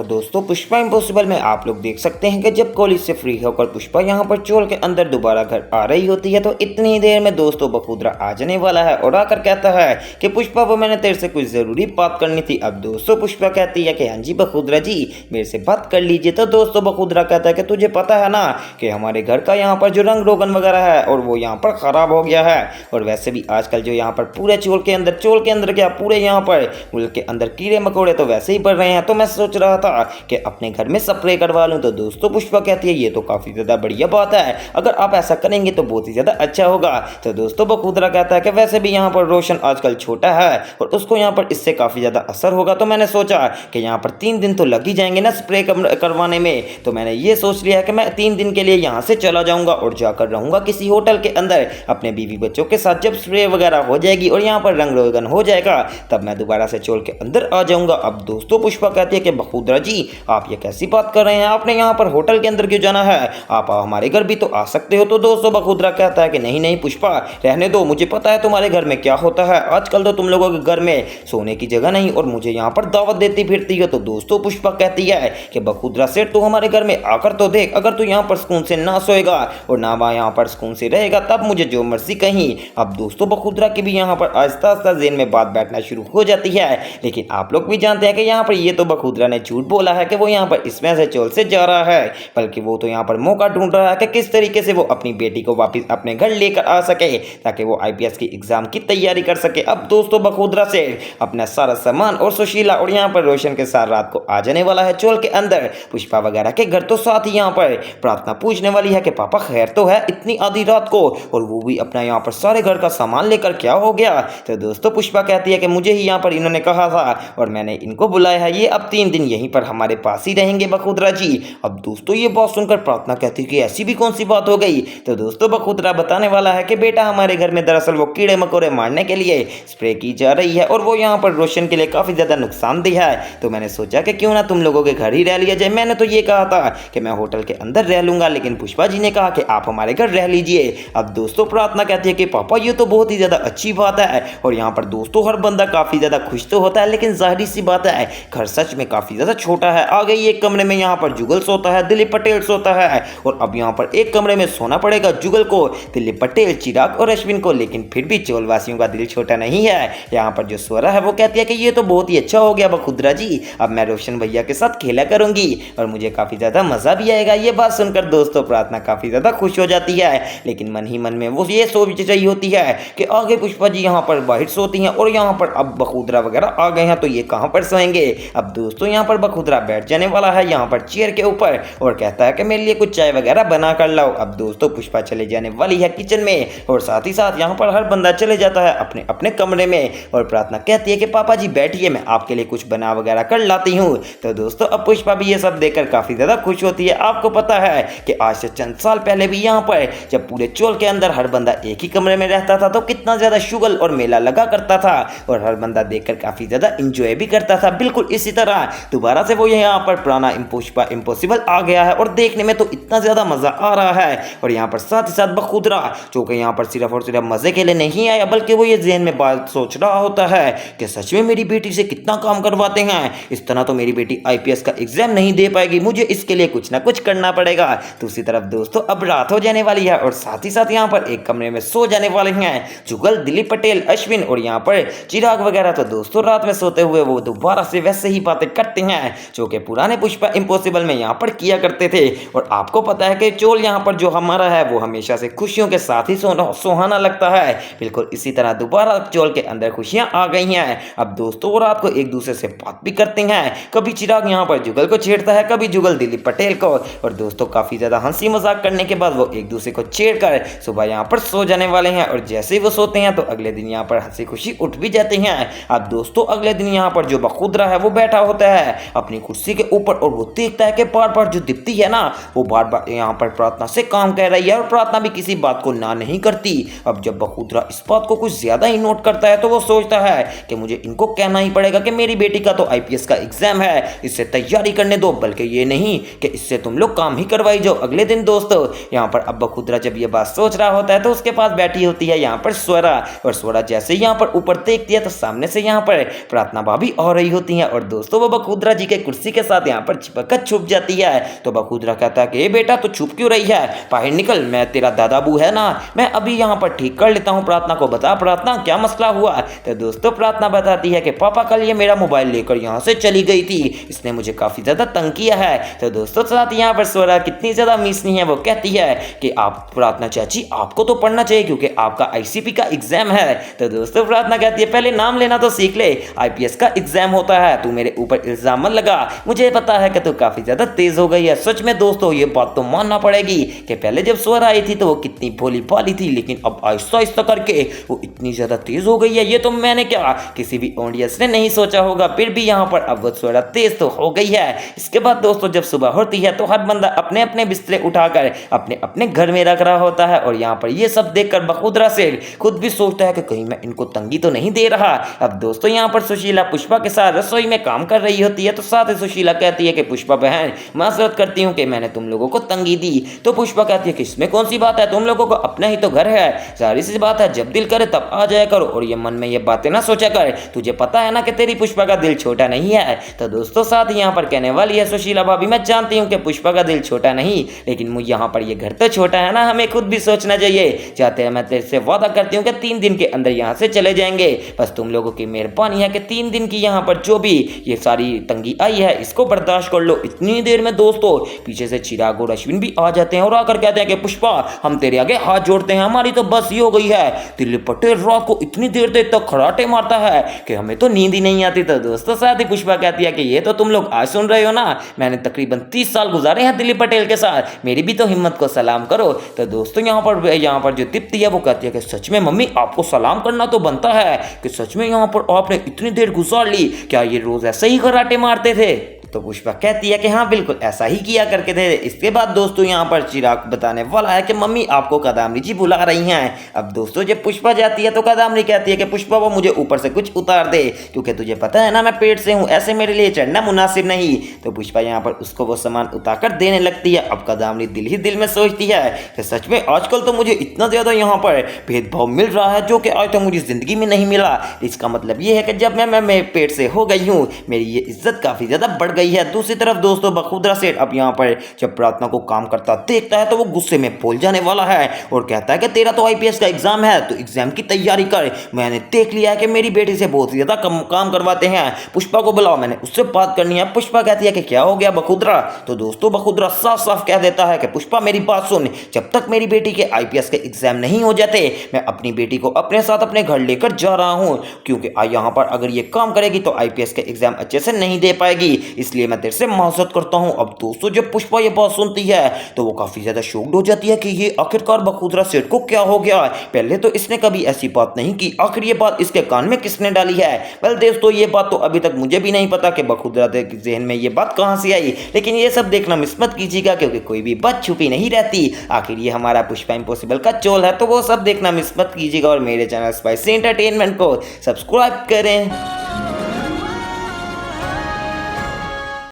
दोस्तों पुष्पा इम्पॉसिबल में आप लोग देख सकते हैं कि जब कॉलेज से फ्री होकर पुष्पा यहाँ पर चोल के अंदर दोबारा घर आ रही होती है तो इतनी ही देर में दोस्तों बखूदरा आ जाने वाला है और आकर कहता है कि पुष्पा वो मैंने तेरे से कुछ ज़रूरी बात करनी थी। अब दोस्तों पुष्पा कहती है कि हाँ जी बखूदरा जी मेरे से बात कर लीजिए। तो दोस्तों बखूदरा कहता है कि तुझे पता है ना कि हमारे घर का यहाँ पर जो रंग रोगन वगैरह है और वो यहाँ पर ख़राब हो गया है, और वैसे भी आजकल जो यहाँ पर पूरे चोल के अंदर क्या पूरे यहाँ पर मुल्क के अंदर कीड़े मकोड़े तो वैसे ही बढ़ रहे हैं, तो मैं सोच रहा था कि अपने घर में स्प्रे करवा लूं। तो दोस्तों पुष्पा कहती है ये तो काफ़ी ज़्यादा बढ़िया बात है, अगर आप ऐसा करेंगे तो बहुत ही ज़्यादा अच्छा होगा। तो दोस्तों बखूदरा कहता है कि वैसे भी यहाँ पर रोशन आजकल छोटा है और उसको यहाँ पर इससे काफ़ी ज़्यादा असर होगा, तो मैंने सोचा कि यहाँ पर 3 दिन तो लग ही जाएंगे ना स्प्रे करवाने में, तो मैंने ये सोच लिया कि मैं 3 दिन के लिए यहाँ से चला जाऊँगा और जाकर रहूँगा किसी होटल के अंदर अपने बीवी बच्चों के साथ। जब स्प्रे वगैरह हो जाएगी और यहाँ पर रंग रोगन हो जाएगा तब मैं दोबारा से चोल के अंदर आ जाऊँगा। अब दोस्तों पुष्पा कहती है कि बखूदरा जी आप ये कैसी बात कर रहे हैं, आपने यहाँ पर होटल के अंदर क्यों जाना है, आप हमारे घर भी तो आ सकते हो। तो दोस्तों बखूदरा कहता है कि नहीं नहीं पुष्पा रहने दो, मुझे पता है तुम्हारे घर में क्या होता है, आजकल तो तुम लोगों के घर में सोने की जगह नहीं और मुझे यहाँ पर दावत देती फिरती हो। तो दोस्तों पुष्पा कहती है कि बखूदरा सेठ तू हमारे घर में आकर तो देख, अगर तू यहाँ पर सुकून से ना सोएगा और ना वहाँ यहाँ पर सुकून से रहेगा तब मुझे जो मर्जी कहीं। अब दोस्तों बखूदरा की भी यहाँ पर आहिस्ता आहिस्ता ज़हन में बात बैठना शुरू हो जाती है, लेकिन आप लोग भी जानते हैं कि यहाँ पर ये तो बखूदरा ने झूठ बोला है कि वो यहाँ पर इसमें से चोल से जा रहा है, बल्कि वो तो यहाँ पर मौका ढूंढ रहा है कि किस तरीके से वो अपनी बेटी को वापस अपने घर लेकर आ सके ताकि वो आईपीएस की एग्जाम की तैयारी कर सके। अब दोस्तों बखूदरा से अपना सारा सामान और सुशीला और यहाँ पर रोशन के साथ रात को आ जाने वाला है चोल के अंदर पुष्पा वगैरह के घर। तो साथ ही यहाँ पर प्रार्थना पूछने वाली है कि पापा खैर तो है इतनी आधी रात को, और वो भी अपना यहाँ पर सारे घर का सामान लेकर, क्या हो गया। तो दोस्तों पुष्पा कहती है कि मुझे ही यहाँ पर इन्होंने कहा था और मैंने इनको बुलाया है, ये अब 3 दिन यहीं पर हमारे पास ही रहेंगे बखूदरा जी। अब दोस्तों ये बात सुनकर प्रार्थना कहती है कि ऐसी भी कौन सी बात हो गई। तो दोस्तों बखूदरा बताने वाला है कि बेटा हमारे घर में दरअसल वो कीड़े मकोड़े मारने के लिए स्प्रे की जा रही है और वो यहाँ पर रोशन के लिए काफ़ी ज़्यादा नुकसानदेह है, तो मैंने सोचा कि क्यों ना तुम लोगों के घर ही रह लिया जाए। मैंने तो ये कहा था कि मैं होटल के अंदर रह लूँगा, लेकिन पुष्पा जी ने कहा कि आप हमारे घर रह लीजिए। अब दोस्तों प्रार्थना कहती है कि पापा ये तो बहुत ही ज़्यादा अच्छी बात है, और यहाँ पर दोस्तों हर बंदा काफ़ी ज़्यादा खुश तो होता है, लेकिन जाहिर सी बात है घर सच में काफ़ी ज़्यादा छोटा है। आ गई एक कमरे में यहाँ पर जुगल सोता है, दिलीप पटेल सोता है, और अब यहाँ पर एक कमरे में सोना पड़ेगा जुगल को, दिलीप पटेल, चिराग और अश्विन को, लेकिन फिर भी चोलवासियों का दिल छोटा नहीं है। यहाँ पर जो स्वरा है वो कहती है कि ये तो बहुत ही अच्छा हो गया बखूदरा जी, अब मैं रोशन भैया के साथ खेला करूंगी और मुझे काफ़ी ज़्यादा मज़ा भी आएगा। ये बात सुनकर दोस्तों प्रार्थना काफ़ी ज़्यादा खुश हो जाती है, लेकिन मन ही मन में वो ये सोच रही होती है कि आगे पुष्पा जी यहाँ पर बाहर सोती हैं और यहाँ पर अब बखूदरा वगैरह आ गए हैं तो ये कहाँ पर सोएंगे। अब दोस्तों यहाँ पर बखूदरा बैठ जाने वाला है यहाँ पर चेयर के ऊपर और कहता है कि मेरे लिए कुछ चाय वगैरह बना कर लाओ। अब दोस्तों पुष्पा चले जाने वाली है किचन में और साथ ही साथ यहाँ पर हर बंदा चले जाता है अपने अपने कमरे में, और प्रार्थना कहती है कि पापा जी बैठिए मैं आपके लिए कुछ बना वगैरह कर लाती हूँ। तो दोस्तों अब पुष्पा भी ये सब देखकर काफ़ी ज़्यादा खुश होती है। आपको पता है कि आज से चंद साल पहले भी यहाँ पर जब पूरे चोल के अंदर हर बंदा एक ही कमरे में रहता था तो कितना ज़्यादा शुगल और मेला लगा करता था और हर बंदा देखकर काफ़ी ज़्यादा इंजॉय भी करता था। बिल्कुल इसी तरह दोबारा से वो यहाँ पर पुराना पुष्पा इम्पॉसिबल आ गया है और देखने में तो इतना ज़्यादा मज़ा आ रहा है, और यहाँ पर साथ ही साथ बखूदरा जो कि यहाँ पर सिर्फ और सिर्फ मज़े के लिए नहीं आया बल्कि वो ये ज़हन में बात सोच रहा होता है कि सच में मेरी बेटी से कितना काम करवाते हैं, इस तरह तो मेरी बेटी आईपीएस का एग्जाम नहीं दे पाएगी, मुझे इसके लिए कुछ ना कुछ करना पड़ेगा। दूसरी तरफ दोस्तों अब रात हो जाने वाली है और साथ ही साथ यहाँ पर एक कमरे में सो जाने वाले हैं जुगल, दिलीप पटेल, अश्विन और यहाँ पर चिराग वगैरह। तो दोस्तों रात में सोते हुए वो दोबारा से वैसे ही बातें करते हैं जो कि पुराने पुष्पा इम्पॉसिबल में यहाँ पर किया करते थे। और आपको पता है कि चोल यहाँ पर जो हमारा है वो हमेशा से खुशियों के साथ ही सुहाना लगता है, बिल्कुल इसी तरह दोबारा चोल के अंदर खुशियाँ आ गई हैं। अब दोस्तों वो रात को एक दूसरे से बात भी करते हैं, कभी चिराग यहाँ पर जुगल को छेड़ता है, कभी जुगल दिलीप पटेल को, और दोस्तों काफ़ी ज़्यादा हंसी मजाक करने के बाद वो एक दूसरे को छेड़ कर सुबह यहाँ पर सो जाने वाले हैं। और जैसे ही वो सोते हैं तो अगले दिन यहाँ पर हंसी खुशी उठ भी जाते हैं। अब दोस्तों अगले दिन यहाँ पर जो बखूदरा है वो बैठा होता है अपनी कुर्सी के ऊपर और वो देखता है कि बार बार जो दीप्ति है ना वो बार बार यहाँ पर प्रार्थना से काम कर रही है और प्रार्थना भी किसी बात को ना नहीं करती। अब जब बखूदरा इस बात को कुछ ज़्यादा ही नोट करता है तो वो सोचता है कि मुझे इनको कहना ही पड़ेगा कि मेरी बेटी का तो आईपीएस का एग्जाम है, इससे तैयारी करने दो, बल्कि ये नहीं कि इससे तुम लोग काम ही करवाई जाओ। अगले दिन दोस्तों यहाँ पर अब बखूदरा जब ये बात सोच रहा होता है तो उसके पास बैठी होती है यहाँ पर स्वरा, और स्वरा जैसे ही यहाँ पर ऊपर देखती है तो सामने से यहाँ पर प्रार्थना भाभी आ रही होती हैं और दोस्तों वो बखूदरा जी के कुर्सी के साथ यहाँ पर चिपक कर छुप जाती है। तो बखुदरा कहता है कि ए बेटा तू छुप क्यों रही है, बाहर निकल, मैं तेरा दादाबू है ना, मैं अभी यहाँ पर ठीक कर लेता हूँ। प्रार्थना को बता, प्रार्थना क्या मसला हुआ। तो दोस्तों प्रार्थना बताती है कि पापा कल ये मेरा मोबाइल लेकर यहाँ से चली गई थी, इसने मुझे काफ़ी ज़्यादा तंग किया है। तो दोस्तों साथ यहाँ पर स्वरा कितनी ज़्यादा मिसनी है, वो कहती है कि आप प्रार्थना चाची आपको तो पढ़ना चाहिए क्योंकि आपका आईसीपी का एग्जाम है। तो दोस्तों प्रार्थना कहती है पहले नाम लेना तो सीख ले, आईपीएस का एग्जाम होता है, तू मेरे ऊपर इल्जाम मत लगा, मुझे पता है कि तू काफ़ी ज़्यादा तेज़ हो गई है। सच में दोस्तों ये बात तो मानना पड़ेगी कि पहले जब स्वरा आई थी तो वो कितनी भोली भाली थी, लेकिन अब आहिस्ता आहिस्ता करके वो इतनी ज़्यादा तेज़ हो गई है, ये तो मैंने क्या किसी भी ऑडियंस ने नहीं सोचा होगा। फिर भी यहाँ पर अब वो स्वरा तेज़ तो हो गई है। इसके बाद दोस्तों जब सुबह होती है तो हर बंदा अपने अपने बिस्तरे उठाकर अपने अपने घर में रख रहा होता है, और यहाँ पर ये सब देखकर बखुदरा शेर खुद भी सोचता है कि कहीं मैं इनको तंगी तो नहीं दे रहा। अब दोस्तों यहाँ पर सुशीला पुष्पा के साथ रसोई में काम कर रही होती है, तो साथ ही सुशीला कहती है कि पुष्पा बहन माजरत करती हूँ कि मैंने तुम लोगों को तंगी दी। तो पुष्पा कहती है कि इसमें कौन सी बात है, तुम लोगों को अपना ही तो घर है, सारी सी बात है, जब दिल करे तब आ जाया करो और ये मन में ये बातें ना सोचा कर, तुझे पता है ना कि तेरी पुष्पा का दिल छोटा नहीं है। तो दोस्तों साथ ही यहाँ पर कहने वाली है सुशीला भाभी मैं जानती हूँ कि पुष्पा का दिल छोटा नहीं, लेकिन मुझे यहाँ पर ये घर तो छोटा है ना, हमें खुद भी सोचना चाहिए। चाहते हैं मैं तेरे से वादा करती हूँ कि 3 दिन के अंदर यहाँ से चले जाएंगे, बस तुम लोगों की मेहरबानी है कि 3 दिन की यहाँ पर जो भी ये सारी तंगी आई है इसको बर्दाश्त कर लो। इतनी देर में दोस्तों पीछे से चिराग और अश्विन भी आ जाते हैं और आकर कहते हैं कि पुष्पा हम तेरे आगे हाथ जोड़ते हैं, हमारी तो बस ही हो गई है, दिलीप पटेल रात को इतनी देर तक खराटे मारता है कि हमें तो नींद ही नहीं आती। तो दोस्तों साथ ही पुष्पा कहती है कि ये तो तुम लोग आज सुन रहे हो ना, मैंने तकरीबन 30 साल गुजारे हैं दिलीप पटेल के साथ, मेरी भी तो हिम्मत को सलाम करो। तो दोस्तों यहाँ पर जो तिप्ती है वो कहती है कि सच में मम्मी आपको सलाम करना तो बनता है कि सच में यहाँ पर आपने इतनी देर गुजार ली, क्या ये रोज ऐसे ही खराटे मारते थे। तो पुष्पा कहती है कि हाँ बिल्कुल ऐसा ही किया करके थे। इसके बाद दोस्तों यहाँ पर चिराग बताने वाला है कि मम्मी आपको कादामनी जी बुला रही हैं। अब दोस्तों जब पुष्पा जाती है तो कादामनी कहती है कि पुष्पा वो मुझे ऊपर से कुछ उतार दे, क्योंकि तुझे पता है ना मैं पेट से हूँ, ऐसे मेरे लिए चढ़ना मुनासिब नहीं। तो पुष्पा यहाँ पर उसको वो सामान उतार कर देने लगती है। अब कादामनी दिल ही दिल में सोचती है कि सच में आजकल तो मुझे इतना ज़्यादा यहाँ पर भेदभाव मिल रहा है जो कि आज तक मुझे ज़िंदगी में नहीं मिला। इसका मतलब ये है कि जब मैं पेट से हो गई हूँ मेरी ये इज्जत काफ़ी ज़्यादा बढ़ गई है। दूसरी तरफ दोस्तों बखुदरा सेठ अब यहाँ पर जब प्रार्थना को काम करता देखता है तो वो गुस्से में फूल जाने वाला है और कहता है कि तेरा तो आईपीएस का एग्जाम है तो एग्जाम की तैयारी कर, मैंने देख लिया है कि मेरी बेटी से बहुत ज़्यादा काम करवाते हैं, पुष्पा को बुलाओ, मैंने उससे बात करनी है। पुष्पा कहती है कि क्या हो गया बखुदरा। तो दोस्तों बखुदरा साफ साफ कह देता है कि पुष्पा मेरी बात सुन, जब तक मेरी बेटी के आईपीएस के एग्जाम नहीं हो जाते मैं अपनी बेटी को अपने साथ अपने घर लेकर जा रहा हूँ, क्योंकि यहाँ पर अगर ये काम करेगी तो आईपीएस के एग्जाम अच्छे से नहीं दे पाएगी, इसलिए मैं तेरे से माजरत करता हूँ। अब दोस्तों जब पुष्पा ये बात सुनती है तो वो काफी ज्यादा शॉक्ड हो जाती है कि ये आखिरकार बखुदरा सेठ को क्या हो गया, पहले तो इसने कभी ऐसी बात नहीं की, आखिर ये बात इसके कान में किसने डाली है। वेल दोस्तों ये बात तो अभी तक मुझे भी नहीं पता कि बखुदरा के जहन में ये बात कहां से आई, लेकिन ये सब देखना मिस मत कीजिएगा क्योंकि कोई भी बात छुपी नहीं रहती। आखिर ये हमारा पुष्पा इम्पॉसिबल का चोल है, तो वो सब देखना मिस मत कीजिएगा और मेरे चैनल स्पाइसी एंटरटेनमेंट को सब्सक्राइब करें।